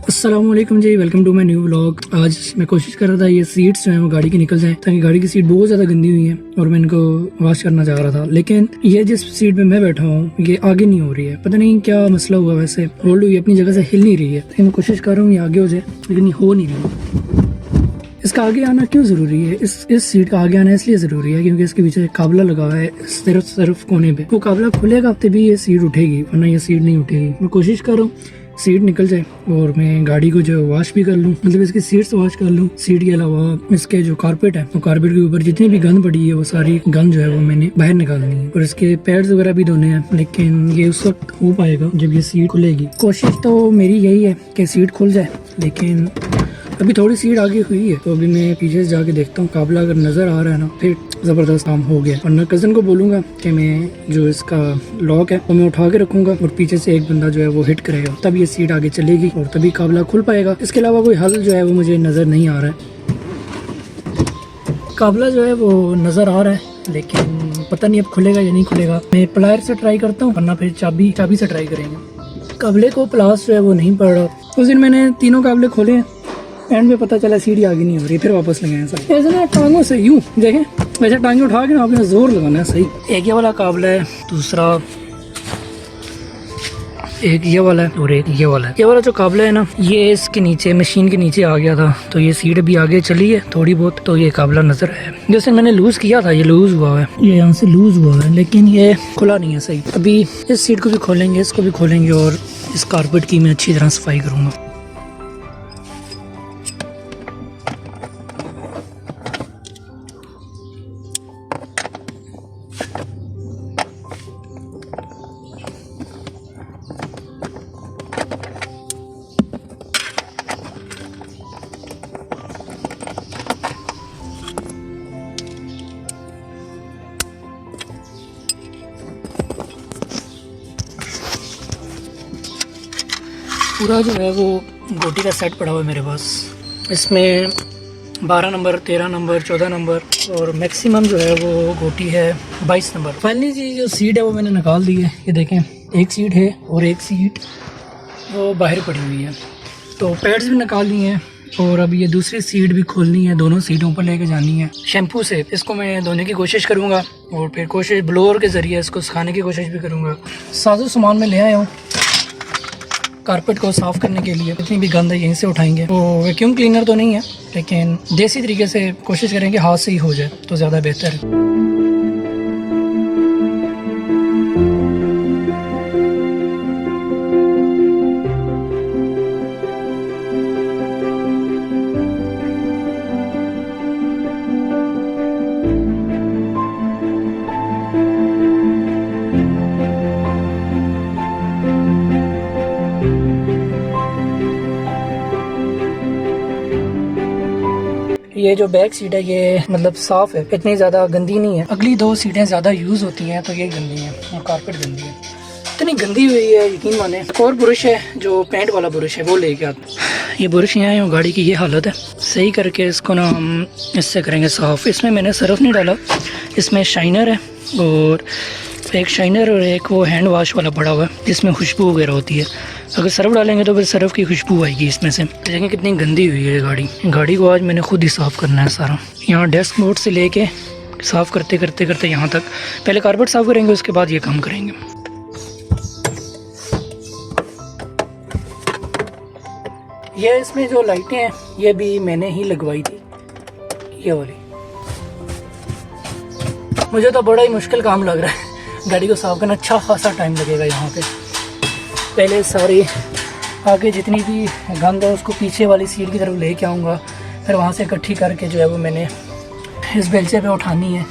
अस्सलामुअलैकुम जी, welcome to my new vlog. आज मैं कोशिश कर रहा था ये सीट्स जो है वो गाड़ी की निकल जाए, ताकि गाड़ी की सीट बहुत ज़्यादा गंदी हुई है और मैं इनको वॉश करना चाह रहा था। लेकिन ये जिस सीट पे मैं बैठा हूँ ये आगे नहीं हो रही है, पता नहीं क्या मसला हुआ। वैसे होल्ड हुई अपनी जगह से हिल नहीं रही है, तो मैं कोशिश कर रहा हूँ ये आगे हो जाए, लेकिन ये हो नहीं रही। इसका आगे आना क्यों ज़रूरी है? इस सीट का आगे आना इसलिए ज़रूरी है क्योंकि इसके पीछे काबला लगा हुआ है सिर्फ कोने पे। वो काबला खुलेगा तभी ये सीट उठेगी, वरना ये सीट नहीं उठेगी। मैं कोशिश कर रहा हूँ सीट निकल जाए और मैं गाड़ी को जो वॉश भी कर लूँ, मतलब इसकी सीट्स वॉश कर लूँ। सीट के अलावा इसके जो कारपेट है, तो कारपेट के ऊपर जितनी भी गंद पड़ी है वो सारी गंद जो है वो मैंने बाहर निकालनी है। और इसके पैड्स वगैरह भी धोने हैं, लेकिन ये उस वक्त हो पाएगा जब ये सीट खुलेगी। कोशिश तो मेरी यही है कि सीट खुल जाए, लेकिन अभी थोड़ी सीट आगे हुई है, तो अभी मैं पीछे से जाके देखता हूँ। काबला अगर नजर आ रहा है ना, फिर जबरदस्त काम हो गया। और मैं कजन को बोलूंगा कि मैं जो इसका लॉक है वो मैं उठा के रखूंगा और पीछे से एक बंदा जो है वो हिट करेगा, तब ये सीट आगे चलेगी और तभी काबला खुल पाएगा। इसके अलावा कोई हल जो है वो मुझे नजर नहीं आ रहा है। काबला जो है वो नजर आ रहा है, लेकिन पता नहीं अब खुलेगा या नहीं खुलेगा। मैं प्लायर से ट्राई करता हूँ, वरना फिर चाबी से ट्राई करेंगे। काबले को प्लास जो है वो नहीं पड़ रहा। उस दिन मैंने तीनों काबले खोले हैं, एंड में पता चला सीढ़ी आगे नहीं हो रही, फिर वापस लगाए सब। ऐसे ना टांगों से यूं देखें, वैसे टांगे उठा के ना आपने जोर लगाना है सही। एक ये वाला काबला है, दूसरा एक ये वाला है और एक ये वाला है। ये वाला जो काबला है ना, ये इसके नीचे मशीन के नीचे आ गया था, तो ये सीट भी आगे चली है थोड़ी बहुत, तो ये काबला नजर है। जैसे मैंने लूज किया था, ये लूज हुआ है, ये यहाँ से लूज हुआ है, लेकिन ये खुला नहीं है सही। अभी इस सीट को भी खोलेंगे, इसको भी खोलेंगे और इस कारपेट की मैं अच्छी तरह सफाई करूँगा। पूरा जो है वो गोटी का सेट पड़ा हुआ है मेरे पास। इसमें 12 नंबर, 13 नंबर, 14 नंबर और मैक्सिमम जो है वो गोटी है 22 नंबर। फाइनली जी जो सीट है वो मैंने निकाल दी है। ये देखें, एक सीट है और एक सीट वो बाहर पड़ी हुई है। तो पैड्स भी निकाल लिए हैं और अभी ये दूसरी सीट भी खोलनी है, दोनों सीटों पर लेके जानी है शैम्पू से। इसको मैं धोने की कोशिश करूँगा और फिर कोशिश ब्लोअर के ज़रिए इसको सुखाने की कोशिश भी करूँगा। साजो सामान में ले आया हूँ कारपेट को साफ़ करने के लिए। जितनी भी गंद है यहीं से उठाएंगे। वो वैक्यूम क्लीनर तो नहीं है, लेकिन देसी तरीके से कोशिश करेंगे हाथ से ही हो जाए तो ज़्यादा बेहतर है। ये जो बैक सीट है ये मतलब साफ है, इतनी ज़्यादा गंदी नहीं है। अगली दो सीटें ज़्यादा यूज़ होती हैं तो ये गंदी है और कारपेट गंदी है। इतनी गंदी हुई है यकीन माने। एक और ब्रश है जो पेंट वाला ब्रश है, वो लेके आते। ये ब्रश यहाँ है, गाड़ी की ये हालत है। सही करके इसको ना हम इससे करेंगे साफ़। इसमें मैंने सर्फ नहीं डाला, इसमें शाइनर है और एक शाइनर और एक वो हैंड वाश वाला पड़ा हुआ है जिसमें खुशबू वगैरह होती है। अगर सर्फ डालेंगे तो फिर सर्फ की खुशबू आएगी इसमें से। देखें कितनी गंदी हुई है गाड़ी को आज मैंने खुद ही साफ़ करना है सारा। यहाँ डेस्क बोर्ड से लेके साफ़ करते यहाँ तक। पहले कारपेट साफ़ करेंगे, उसके बाद ये काम करेंगे। ये इसमें जो लाइटें हैं ये भी मैंने ही लगवाई थी, ये वाली। मुझे तो बड़ा ही मुश्किल काम लग रहा है गाड़ी को साफ़ करना। अच्छा खासा टाइम लगेगा यहाँ पे। पहले सारी आगे जितनी भी गंद है उसको पीछे वाली सीट की तरफ लेके आऊँगा, फिर वहाँ से इकट्ठी करके जो है वो मैंने इस बेलचे पे उठानी है।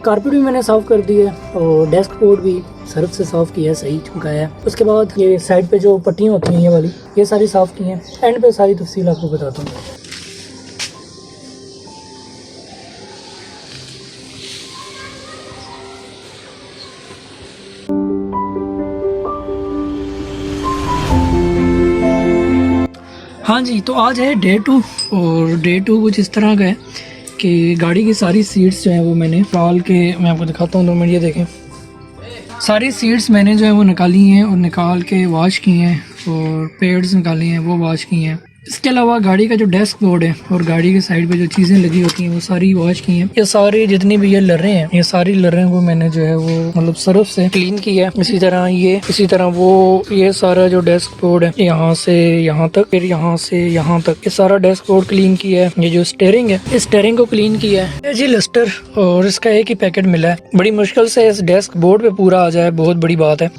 कारपेट भी मैंने साफ़ कर दी है और डेस्क बोर्ड भी सर्फ से साफ़ किया है, सही चमकाया है। उसके बाद ये साइड पे जो पट्टियाँ होती हैं ये वाली, ये सारी साफ़ की हैं। एंड पे सारी तफसील आपको बताता हूँ। हाँ जी, तो आज है डे 2 और डे 2 कुछ इस तरह का है कि गाड़ी की सारी सीट्स जो हैं वो मैंने निकाल के, मैं आपको दिखाता हूँ 2 मिनट, ये देखें। सारी सीट्स मैंने जो है वो निकाली हैं और निकाल के वॉश की हैं और पेड्स निकाले हैं, वो वॉश की हैं। इसके अलावा गाड़ी का जो डेस्क बोर्ड है और गाड़ी के साइड पे जो चीज़ें लगी होती हैं वो सारी वॉश की हैं। ये सारी जितनी भी ये लर्रें हैं, ये सारी लर्रें को मैंने जो है वो मतलब सर्फ से क्लीन किया है। इसी तरह वो ये सारा जो डेस्क बोर्ड है यहाँ से यहाँ तक, फिर यहाँ से यहाँ तक, ये सारा डेस्क बोर्ड क्लीन किया है। ये जो स्टेयरिंग है, इस स्टेयरिंग को क्लीन किया है जी लस्टर, और इसका एक ही पैकेट मिला है। बड़ी मुश्किल से इस डेस्क बोर्ड पे पूरा आ जाए, बहुत बड़ी बात है।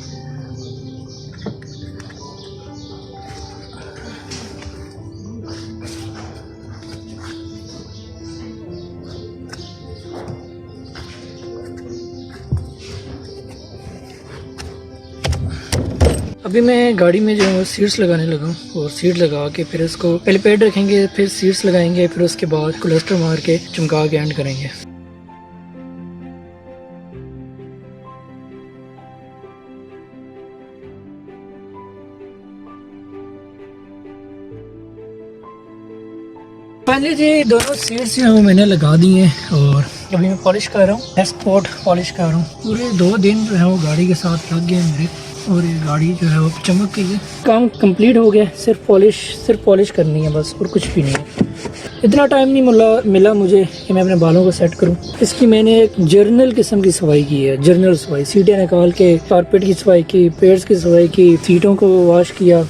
अभी मैं गाड़ी में जो है सीट्स लगाने लगा हूँ और सीट लगा के फिर इसको पहले पैड रखेंगे, फिर सीट्स लगाएंगे, फिर उसके बाद क्लस्टर मार के चमका के एंड करेंगे। पहले जी दोनों सीट्स जो है मैंने लगा दी हैं और अभी मैं पॉलिश कर रहा हूँ, डेस्क बोर्ड पॉलिश कर रहा हूँ। पूरे 2 दिन जो है वो गाड़ी के साथ लग गए मेरे और ये गाड़ी जो है वो चमक गई है। काम कंप्लीट हो गया, सिर्फ पॉलिश करनी है बस, और कुछ भी नहीं है। इतना टाइम नहीं मिला मुझे कि मैं अपने बालों को सेट करूं। इसकी मैंने एक जर्नल किस्म की सफाई की है, जर्नल सफाई। सीटें निकाल के कारपेट की सफाई की, पेड्स की सफाई की, सीटों को वॉश किया।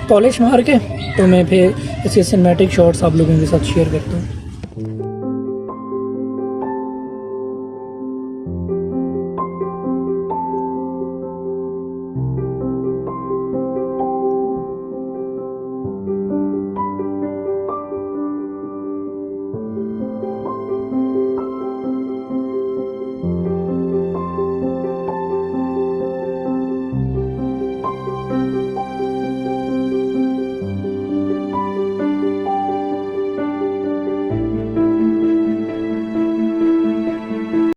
पॉलिश मार के तो मैं फिर इसके सिनेमैटिक शॉट्स आप लोगों के साथ शेयर करता हूँ।